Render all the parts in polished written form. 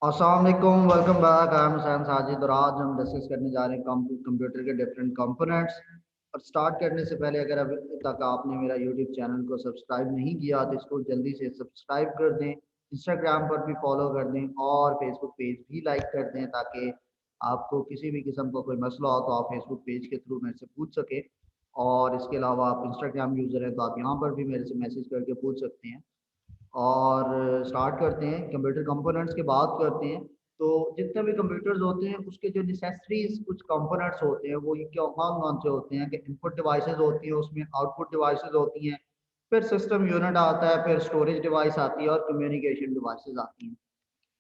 अस्सलाम वालेकुम, welcome back. I am Hussain Sajid और आज हम डिस्कस करने जा रहे हैं कंप्यूटर के डिफरेंट कंपोनेंट्स। और स्टार्ट करने से पहले अगर अभी तक आपने मेरा यूट्यूब चैनल को सब्सक्राइब नहीं किया तो इसको जल्दी से सब्सक्राइब कर दें, इंस्टाग्राम पर भी फॉलो कर दें और फेसबुक पेज भी लाइक कर दें ताकि आपको किसी भी किस्म का कोई मसला हो तो आप फेसबुक पेज के थ्रू मेरे से पूछ सकें। और इसके अलावा आप इंस्टाग्राम यूज़र हैं तो आप यहाँ पर भी मेरे से मैसेज करके पूछ सकते हैं। और स्टार्ट करते हैं कंप्यूटर कंपोनेंट्स की बात करते हैं। तो जितने भी कंप्यूटर्स होते हैं उसके जो नेसेसरीज कुछ कंपोनेंट्स होते हैं वो ये क्या कौन कौन से होते हैं कि इनपुट डिवाइसेस होती है, उसमें आउटपुट डिवाइसेस होती हैं, फिर सिस्टम यूनिट आता है, फिर स्टोरेज डिवाइस आती है और कम्युनिकेशन डिवाइसेस आती हैं।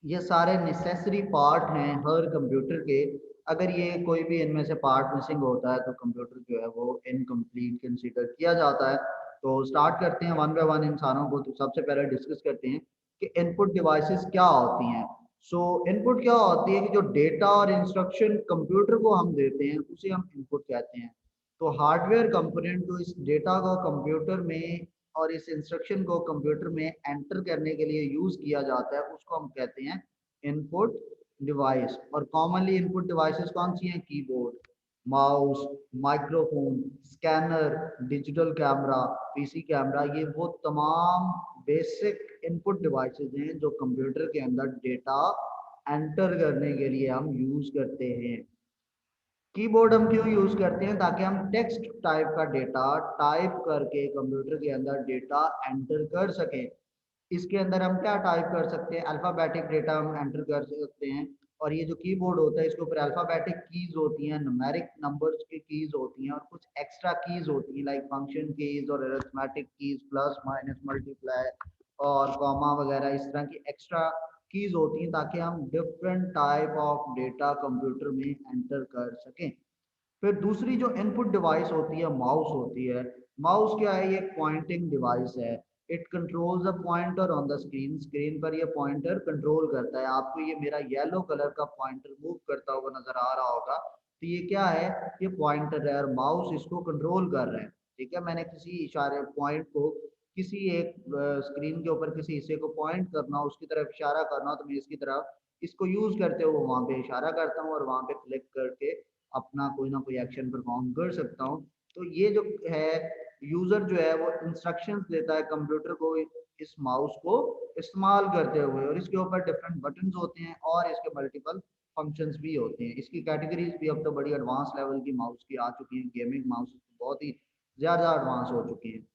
ये सारे नेसेसरी पार्ट हैं हर कंप्यूटर के। अगर ये कोई भी इनमें से पार्ट मिसिंग होता है तो कंप्यूटर जो है वो इनकम्प्लीट कंसीडर किया जाता है। तो स्टार्ट करते हैं वन बाय वन इंसानों को। तो सबसे पहले डिस्कस करते हैं कि इनपुट डिवाइसेस क्या होती हैं। सो इनपुट क्या होती है कि जो डेटा और इंस्ट्रक्शन कंप्यूटर को हम देते हैं उसे हम इनपुट कहते हैं। तो हार्डवेयर कंपोनेंट जो इस डेटा को कंप्यूटर में और इस इंस्ट्रक्शन को कंप्यूटर में एंटर करने के लिए यूज किया जाता है उसको हम कहते हैं इनपुट डिवाइस। और कॉमनली इनपुट डिवाइसेस कौन सी हैं? Keyboard, mouse, microphone, scanner, digital camera, PC camera, ये वो तमाम बेसिक इनपुट डिवाइसेस हैं जो कंप्यूटर के अंदर डेटा एंटर करने के लिए हम यूज करते हैं। कीबोर्ड हम क्यों यूज करते हैं? ताकि हम टेक्स्ट टाइप का डेटा टाइप करके कंप्यूटर के अंदर डेटा एंटर कर सकें। इसके अंदर हम क्या टाइप कर सकते हैं? अल्फ़ाबेटिक डेटा हम एंटर कर सकते हैं। और ये जो कीबोर्ड होता है इसके ऊपर अल्फ़ाबेटिक कीज होती हैं, न्यूमेरिक नंबर्स की कीज होती हैं और कुछ एक्स्ट्रा कीज होती हैं लाइक फंक्शन कीज और arithmetic keys, plus minus multiply और कॉमा वगैरह, इस तरह की एक्स्ट्रा कीज होती हैं ताकि हम different type of data computer में एंटर कर सकें। फिर दूसरी जो इनपुट डिवाइस होती है माउस होती है। माउस क्या है? ये पॉइंटिंग डिवाइस है। It controls the pointer on the screen. Screen पर ये पॉइंटर कंट्रोल करता है। आपको ये मेरा येलो कलर का पॉइंटर मूव करता हुआ नजर आ रहा होगा, तो ये क्या है? ये पॉइंटर है और माउस इसको कंट्रोल कर रहे हैं। ठीक है, मैंने किसी इशारे पॉइंट को किसी एक स्क्रीन के ऊपर किसी हिस्से को पॉइंट करना हो, उसकी तरफ इशारा करना हो, तो मैं इसकी तरफ इसको यूज करते हुए वहां पे इशारा करता हूँ और वहां पे क्लिक करके अपना कोई ना कोई एक्शन परफॉर्म कर सकता हूँ। तो ये जो है यूजर जो है वो इंस्ट्रक्शंस देता है कंप्यूटर को इस माउस को इस्तेमाल करते हुए। और इसके ऊपर डिफरेंट बटन्स होते हैं और इसके मल्टीपल फंक्शंस भी होते हैं। इसकी कैटेगरीज भी अब तो बड़ी एडवांस लेवल की माउस की आ चुकी हैं। गेमिंग माउस बहुत ही ज़्यादा एडवांस हो चुकी हैं।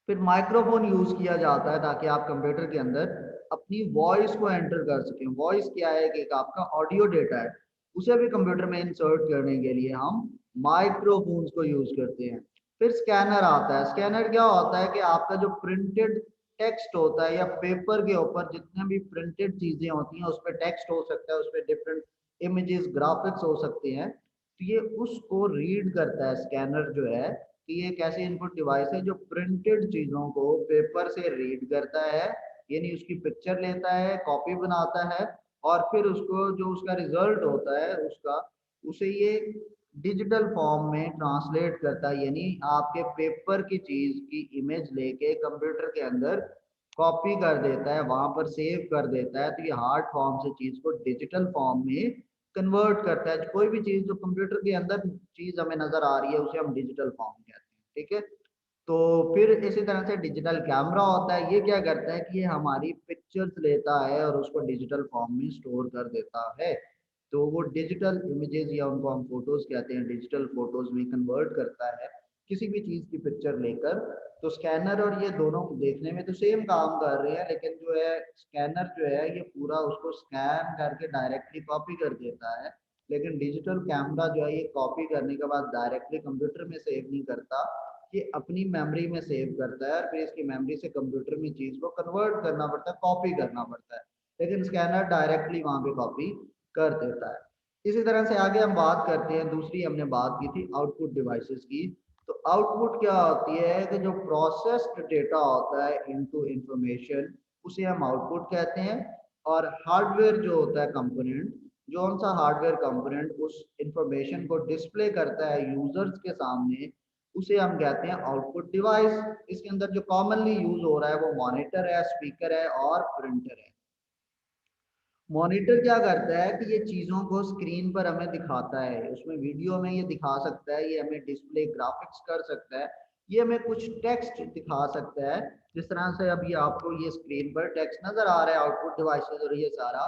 फिर माइक्रोफोन यूज किया जाता है ताकि आप कंप्यूटर के अंदर अपनी वॉइस को एंटर कर सकें। वॉइस क्या है? कि एक आपका ऑडियो डेटा है, उसे भी कंप्यूटर में इंसर्ट करने के लिए हम माइक्रोफोन्स को यूज करते हैं। फिर स्कैनर आता है। स्कैनर क्या होता है? कि आपका जो प्रिंटेड टेक्स्ट होता है या पेपर के ऊपर जितने भी प्रिंटेड चीजें होती हैं उस पर टेक्स्ट हो सकता है, उस पर डिफरेंट इमेजेस ग्राफिक्स हो सकते हैं, तो ये उसको रीड करता है स्कैनर जो है। कि ये एक ऐसी इनपुट डिवाइस है जो प्रिंटेड चीजों को पेपर से रीड करता है, यानी उसकी पिक्चर लेता है, कॉपी बनाता है और फिर उसको जो उसका रिजल्ट होता है उसका उसे ये डिजिटल फॉर्म में ट्रांसलेट करता है। यानी आपके पेपर की चीज की इमेज लेके कंप्यूटर के अंदर कॉपी कर देता है, वहां पर सेव कर देता है। तो ये हार्ड फॉर्म से चीज को डिजिटल फॉर्म में कन्वर्ट करता है। कोई भी चीज जो कंप्यूटर के अंदर चीज हमें नजर आ रही है उसे हम डिजिटल फॉर्म कहते हैं। ठीक है, तो फिर इसी तरह से डिजिटल कैमरा होता है। ये क्या करता है कि ये हमारी पिक्चर्स लेता है और उसको डिजिटल फॉर्म में स्टोर कर देता है। तो वो डिजिटल इमेजेस या उनको हम फोटोज कहते हैं, डिजिटल फोटोज में कन्वर्ट करता है किसी भी चीज की पिक्चर लेकर। तो स्कैनर और ये दोनों देखने में तो सेम काम कर रहे हैं, लेकिन जो है स्कैनर जो है ये पूरा उसको स्कैन करके डायरेक्टली कॉपी कर देता है। लेकिन डिजिटल कैमरा जो है ये कॉपी करने के बाद डायरेक्टली कंप्यूटर में सेव नहीं करता, ये अपनी मेमोरी में सेव करता है। फिर इसकी मेमोरी से कंप्यूटर में चीज को कन्वर्ट करना पड़ता है, कॉपी करना पड़ता है। लेकिन स्कैनर डायरेक्टली वहां पे कॉपी कर देता है। इसी तरह से आगे हम बात करते हैं, दूसरी हमने बात की थी आउटपुट डिवाइसेस की। तो आउटपुट क्या होती है? कि जो प्रोसेस्ड डेटा होता है इनटू इंफॉर्मेशन उसे हम आउटपुट कहते हैं। और हार्डवेयर जो होता है कंपोनेंट, जो सा हार्डवेयर कंपोनेंट उस इंफॉर्मेशन को डिस्प्ले करता है यूजर्स के सामने, उसे हम कहते हैं आउटपुट डिवाइस। इसके अंदर जो कॉमनली यूज हो रहा है वो मॉनिटर है, स्पीकर है और प्रिंटर है। मॉनिटर क्या करता है कि ये चीज़ों को स्क्रीन पर हमें दिखाता है, उसमें वीडियो में ये दिखा सकता है, ये हमें डिस्प्ले ग्राफिक्स कर सकता है, ये हमें कुछ टेक्स्ट दिखा सकता है। जिस तरह से अभी आपको ये स्क्रीन पर टेक्स्ट नज़र आ रहा है, आउटपुट डिवाइसेस और ये सारा,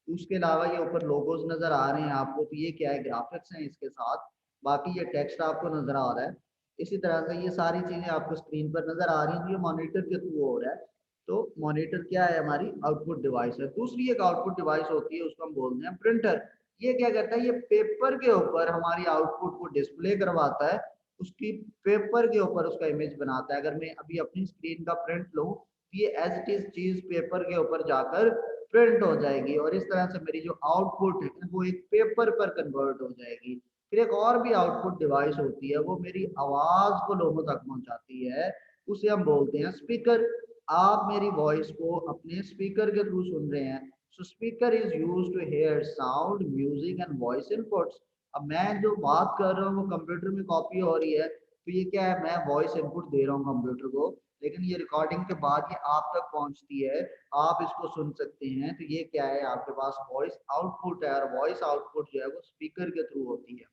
उसके अलावा ये ऊपर लोगोज नज़र आ रहे हैं आपको, तो ये क्या है, ग्राफिक्स हैं इसके साथ, बाकी ये टेक्स्ट आपको नज़र आ रहा है। इसी तरह से ये सारी चीज़ें आपको स्क्रीन पर नज़र आ रही हैं, तो ये मॉनिटर के थ्रू हो रहा है। तो मॉनिटर क्या है, हमारी आउटपुट डिवाइस है। दूसरी एक आउटपुट डिवाइस होती है, उसको हम बोलते हैं प्रिंटर। ये क्या करता है, ये पेपर के ऊपर हमारी आउटपुट को डिस्प्ले करवाता है, उसकी पेपर के ऊपर उसका इमेज बनाता है। अगर मैं अभी अपनी स्क्रीन का प्रिंट लूँ तो ये एज इट इज चीज पेपर के ऊपर जाकर प्रिंट हो जाएगी, और इस तरह से मेरी जो आउटपुट है वो एक पेपर पर कन्वर्ट हो जाएगी। फिर एक और भी आउटपुट डिवाइस होती है, वो मेरी आवाज को लोगों तक पहुंचाती है, उसे हम बोलते हैं स्पीकर। आप मेरी वॉइस को अपने स्पीकर के थ्रू सुन रहे हैं। So speaker is used to hear sound, music and voice inputs. अब मैं जो बात कर रहा हूँ वो कंप्यूटर में कॉपी हो रही है, तो ये क्या है, मैं वॉइस इनपुट दे रहा हूँ कंप्यूटर को, लेकिन ये रिकॉर्डिंग के बाद ये आप तक पहुंचती है, आप इसको सुन सकते हैं। तो ये क्या है, आपके पास वॉइस आउटपुट है, और वॉइस आउटपुट जो है वो स्पीकर के थ्रू होती है।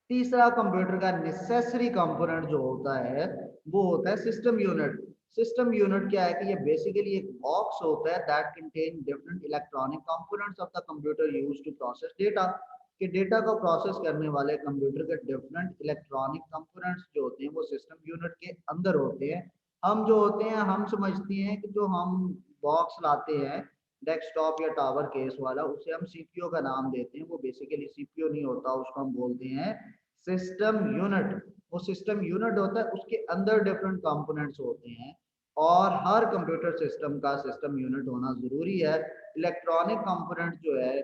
तीसरा कंप्यूटर का नेसेसरी कंपोनेंट जो होता है वो होता है सिस्टम यूनिट। सिस्टम यूनिट क्या है कि ये बेसिकली एक बॉक्स होता है that contain different electronic components of the computer used to process data. कि डेटा को प्रोसेस करने वाले कंप्यूटर के डिफरेंट इलेक्ट्रॉनिक कंपोनेंट्स जो होते हैं वो सिस्टम यूनिट के अंदर होते हैं। हम जो होते हैं, हम समझते हैं कि जो हम बॉक्स लाते हैं डेस्कटॉप या टावर केस वाला, उसे हम सीपीयू का नाम देते हैं। वो बेसिकली सीपीयू नहीं होता, उसको हम बोलते हैं सिस्टम यूनिट। वो सिस्टम यूनिट होता है, उसके अंदर डिफरेंट कंपोनेंट्स होते हैं, और हर कंप्यूटर सिस्टम का सिस्टम यूनिट होना जरूरी है। इलेक्ट्रॉनिक कंपोनेंट जो है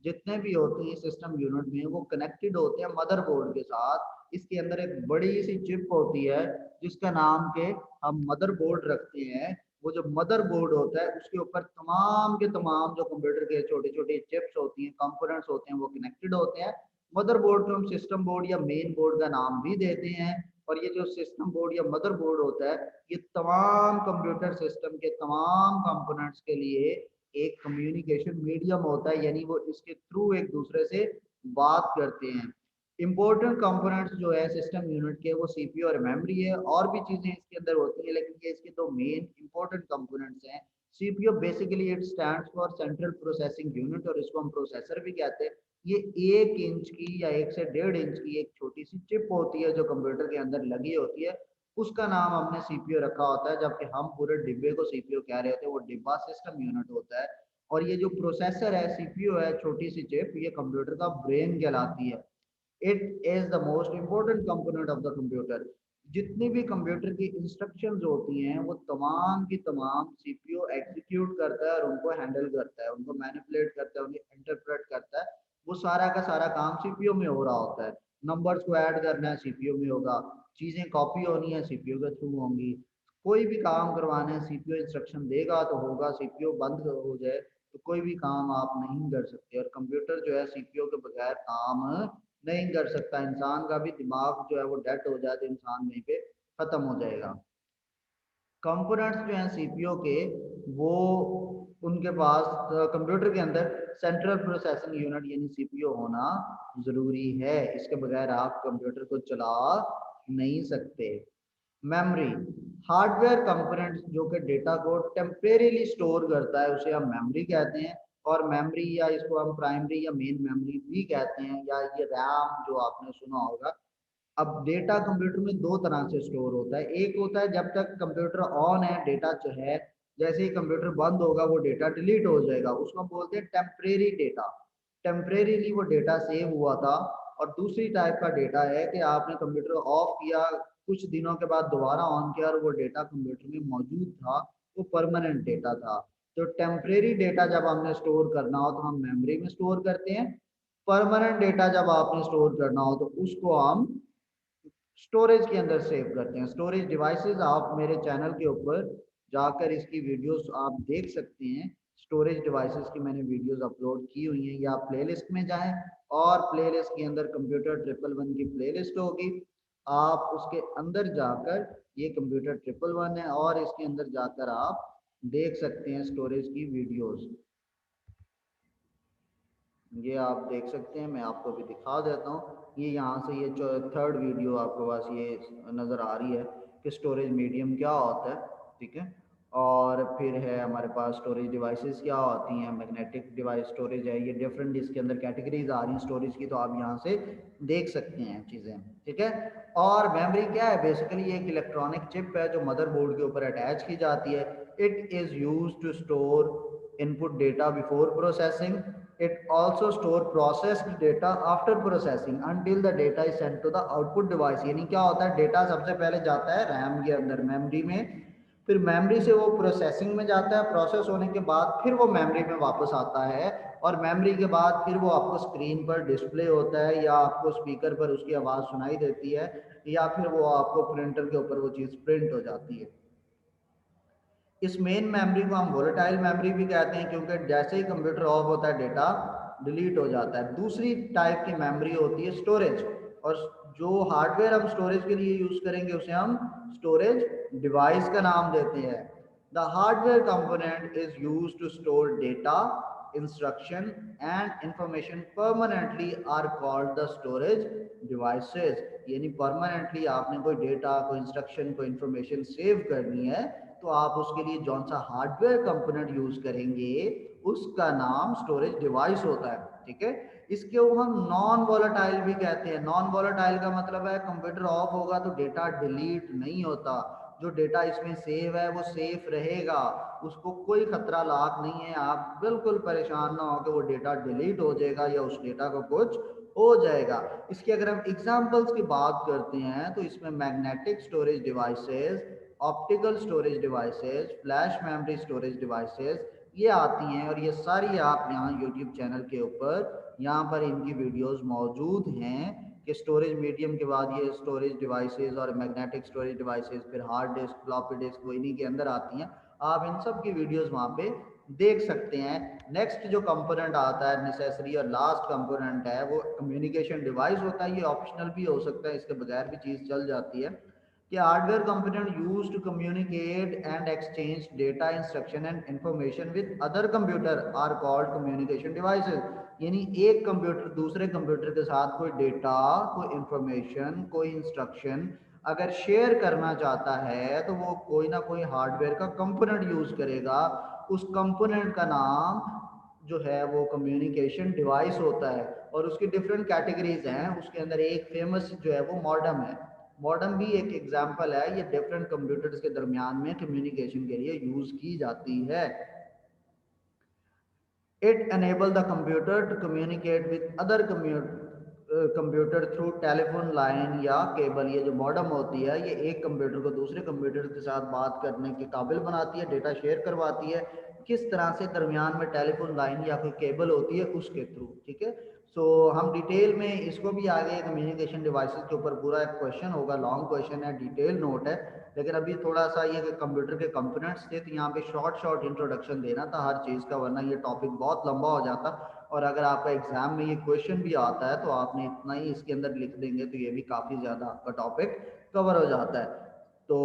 जितने भी होते हैं सिस्टम यूनिट में, वो कनेक्टेड होते हैं मदरबोर्ड के साथ। इसके अंदर एक बड़ी सी चिप होती है जिसका नाम के हम मदरबोर्ड रखते हैं। वो जो मदरबोर्ड होता है उसके ऊपर तमाम के तमाम जो कंप्यूटर के छोटे छोटे चिप्स होती हैं, कंपोनेंट्स होते हैं, वो कनेक्टेड होते हैं। मदरबोर्ड को हम सिस्टम बोर्ड या मेन बोर्ड का नाम भी देते हैं। और ये जो सिस्टम बोर्ड या मदरबोर्ड होता है, ये तमाम कंप्यूटर सिस्टम के तमाम कंपोनेंट्स के लिए एक कम्युनिकेशन मीडियम होता है, यानी वो इसके थ्रू एक दूसरे से बात करते हैं। इंपॉर्टेंट कंपोनेंट्स जो है सिस्टम यूनिट के, वो सीपीयू और मेमोरी है, और भी चीजें इसके अंदर होती है, लेकिन ये इसके दो मेन इंपॉर्टेंट कंपोनेंट्स हैं। CPU basically it stands for central processing unit, और इसको हम प्रोसेसर भी कहते हैं। ये 1 इंच की या 1 से 1.5 इंच की एक छोटी सी चिप होती है जो कंप्यूटर के अंदर लगी होती है, उसका नाम हमने सीपीयू रखा होता है। जबकि हम पूरे डिब्बे को सीपीयू कह रहे होते हैं, वो डिब्बा सिस्टम यूनिट होता है। और ये जो प्रोसेसर है, सीपीयू है, छोटी सी चिप, ये कंप्यूटर का ब्रेन कहलाती है। It is the most important component of the computer. जितनी भी कंप्यूटर की इंस्ट्रक्शंस होती हैं वो तमाम की तमाम सीपीयू एग्जीक्यूट करता है, और उनको हैंडल करता है, उनको मैनिपुलेट करता है, उन्हें इंटरप्रेट करता है। वो सारा का सारा काम सीपीयू में हो रहा होता है। नंबर्स को ऐड करना है सीपीयू में होगा, चीजें कॉपी होनी है सीपीयू के थ्रू होंगी, कोई भी काम करवाना है सीपीयू इंस्ट्रक्शन देगा तो होगा। सीपीयू बंद हो जाए तो कोई भी काम आप नहीं कर सकते, और कंप्यूटर जो है सीपीयू के बगैर काम नहीं कर सकता। इंसान का भी दिमाग जो है वो डेड हो जाए तो इंसान वहीं पे खत्म हो जाएगा। कंपोनेंट्स जो हैं सीपीयू के, वो उनके पास कंप्यूटर के अंदर सेंट्रल प्रोसेसिंग यूनिट यानी सीपीयू होना जरूरी है, इसके बगैर आप कंप्यूटर को चला नहीं सकते। मेमोरी, हार्डवेयर कंपोनेंट जो कि डेटा को टेम्परेरीली स्टोर करता है, उसे हम मेमोरी कहते हैं। और मेमोरी, या इसको हम प्राइमरी या मेन मेमोरी भी कहते हैं, या ये रैम जो आपने सुना होगा। अब डेटा कंप्यूटर में दो तरह से स्टोर होता है। एक होता है जब तक कंप्यूटर ऑन है डेटा जो है, जैसे ही कंप्यूटर बंद होगा वो डेटा डिलीट हो जाएगा, उसको हम बोलते हैं टेम्परेरी डेटा। टेम्परेरीली वो डेटा सेव हुआ था। और दूसरी टाइप का डेटा है कि आपने कंप्यूटर ऑफ किया, कुछ दिनों के बाद दोबारा ऑन किया और वो डेटा कंप्यूटर में मौजूद था, वो परमानेंट डेटा था। तो टेम्परेरी डेटा जब हमने स्टोर करना हो तो हम मेमोरी में स्टोर करते हैं। परमानेंट डेटा जब आपने स्टोर करना हो तो उसको हम स्टोरेज के अंदर सेव करते हैं। स्टोरेज डिवाइसेस, आप मेरे चैनल के ऊपर जाकर इसकी वीडियोस आप देख सकते हैं। स्टोरेज डिवाइसेस की मैंने वीडियोस अपलोड की हुई हैं, या आप प्लेलिस्ट में जाएं और प्लेलिस्ट के अंदर कंप्यूटर 111 की प्लेलिस्ट होगी, आप उसके अंदर जाकर, ये कंप्यूटर 111 है, और इसके अंदर जाकर आप देख सकते हैं स्टोरेज की वीडियोस। ये आप देख सकते हैं, मैं आपको भी दिखा देता हूँ। ये यहाँ से ये जो थर्ड वीडियो आपके पास ये नज़र आ रही है कि स्टोरेज मीडियम क्या होता है, ठीक है। और फिर है हमारे पास स्टोरेज डिवाइसेस क्या होती हैं, मैग्नेटिक डिवाइस स्टोरेज है, ये डिफरेंट इसके अंदर कैटेगरीज आ रही हैं स्टोरेज की, तो आप यहाँ से देख सकते हैं चीज़ें, ठीक है। और मेमोरी क्या है, बेसिकली एक इलेक्ट्रॉनिक चिप है जो मदरबोर्ड के ऊपर अटैच की जाती है। It is use to store input data before processing. It also store processed data after processing until the data is sent to the output device। यानी क्या होता है, डेटा सबसे पहले जाता है रैम के अंदर मेमोरी में, फिर मेमोरी से वो प्रोसेसिंग में जाता है, प्रोसेस होने के बाद फिर वो मेमोरी में वापस आता है, और मेमोरी के बाद फिर वो आपको स्क्रीन पर डिस्प्ले होता है, या आपको स्पीकर पर उसकी आवाज़ सुनाई देती है, या फिर वो आपको प्रिंटर के ऊपर वो चीज़ प्रिंट हो जाती है। इस मेन मेमोरी को हम वोलेटाइल मेमोरी भी कहते हैं, क्योंकि जैसे ही कंप्यूटर ऑफ होता है डेटा डिलीट हो जाता है। दूसरी टाइप की मेमोरी होती है स्टोरेज, और जो हार्डवेयर हम स्टोरेज के लिए यूज करेंगे उसे हम स्टोरेज डिवाइस का नाम देते हैं। The hardware component is use to store data, instruction and information permanently are called the storage devices. यानी परमानेंटली आपने कोई डेटा, कोई इंस्ट्रक्शन, कोई इंफॉर्मेशन सेव करनी है, तो आप उसके लिए जौन सा हार्डवेयर कंपोनेंट यूज करेंगे उसका नाम स्टोरेज डिवाइस होता है, ठीक है। इसके हम नॉन वोलेटाइल भी कहते हैं। नॉन वोलेटाइल का मतलब है कंप्यूटर ऑफ होगा तो डेटा डिलीट नहीं होता, जो डेटा इसमें सेव है वो सेफ रहेगा, उसको कोई खतरा लाक नहीं है, आप बिल्कुल परेशान ना हो कि वो डेटा डिलीट हो जाएगा या उस डेटा को कुछ हो जाएगा। इसकी अगर हम एग्जांपल्स की बात करते हैं तो इसमें magnetic storage devices, optical storage devices, flash memory storage devices ये आती हैं, और ये सारी आप यहाँ यूट्यूब चैनल के ऊपर यहाँ पर इनकी वीडियोस मौजूद हैं कि स्टोरेज मीडियम के बाद ये स्टोरेज डिवाइसेस और मैग्नेटिक स्टोरेज डिवाइसेस, फिर हार्ड डिस्क, फ्लॉपी डिस्क, वो इन्हीं के अंदर आती हैं। आप इन सब की वीडियोस वहाँ पे देख सकते हैं। नेक्स्ट जो कंपोनेंट आता है नेसेसरी और लास्ट कंपोनेंट है वो कम्युनिकेशन डिवाइस होता है। ये ऑप्शनल भी हो सकता है, इसके बगैर भी चीज़ चल जाती है कि hardware component use to communicate and exchange data, instruction and information with other computer are called communication devices. यानी एक कंप्यूटर दूसरे कंप्यूटर के साथ कोई डेटा, कोई इंफॉर्मेशन, कोई इंस्ट्रक्शन अगर शेयर करना चाहता है तो वो कोई ना कोई हार्डवेयर का कंपोनेंट यूज करेगा। उस कंपोनेंट का नाम जो है वो कम्युनिकेशन डिवाइस होता है, और उसकी डिफरेंट कैटेगरीज हैं। उसके अंदर एक फेमस जो है वो मॉडेम है। मॉडेम भी एक एग्जांपल है, ये डिफरेंट कंप्यूटर्स के दरमियान में कम्युनिकेशन के लिए यूज की जाती है। It enable the computer to communicate with other computer through telephone line या केबल। ये जो मॉडेम होती है ये एक कंप्यूटर को दूसरे कंप्यूटर के साथ बात करने के काबिल बनाती है, डेटा शेयर करवाती है। किस तरह से, दरमियान में टेलीफोन लाइन या कोई केबल होती है उसके थ्रू, ठीक है। सो हम डिटेल में इसको भी आगे कम्युनिकेशन डिवाइसेस के ऊपर पूरा एक क्वेश्चन होगा, लॉन्ग क्वेश्चन है, डिटेल नोट है। लेकिन अभी थोड़ा सा ये कंप्यूटर के कंपोनेंट्स थे तो यहाँ पे शॉर्ट शॉर्ट इंट्रोडक्शन देना था हर चीज़ का, वरना ये टॉपिक बहुत लंबा हो जाता। और अगर आपका एग्जाम में ये क्वेश्चन भी आता है तो आपने इतना ही इसके अंदर लिख देंगे तो ये भी काफ़ी ज़्यादा आपका टॉपिक कवर हो जाता है। तो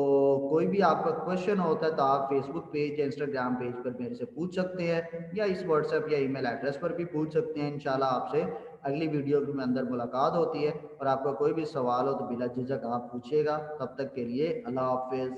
कोई भी आपका क्वेश्चन होता है तो आप फेसबुक पेज या इंस्टाग्राम पेज पर मेरे से पूछ सकते हैं, या इस व्हाट्सएप या ईमेल एड्रेस पर भी पूछ सकते हैं। इंशाल्लाह आपसे अगली वीडियो के अंदर मुलाकात होती है, और आपका कोई भी सवाल हो तो बिला झिझक आप पूछिएगा। तब तक के लिए अल्लाह हाफिज़।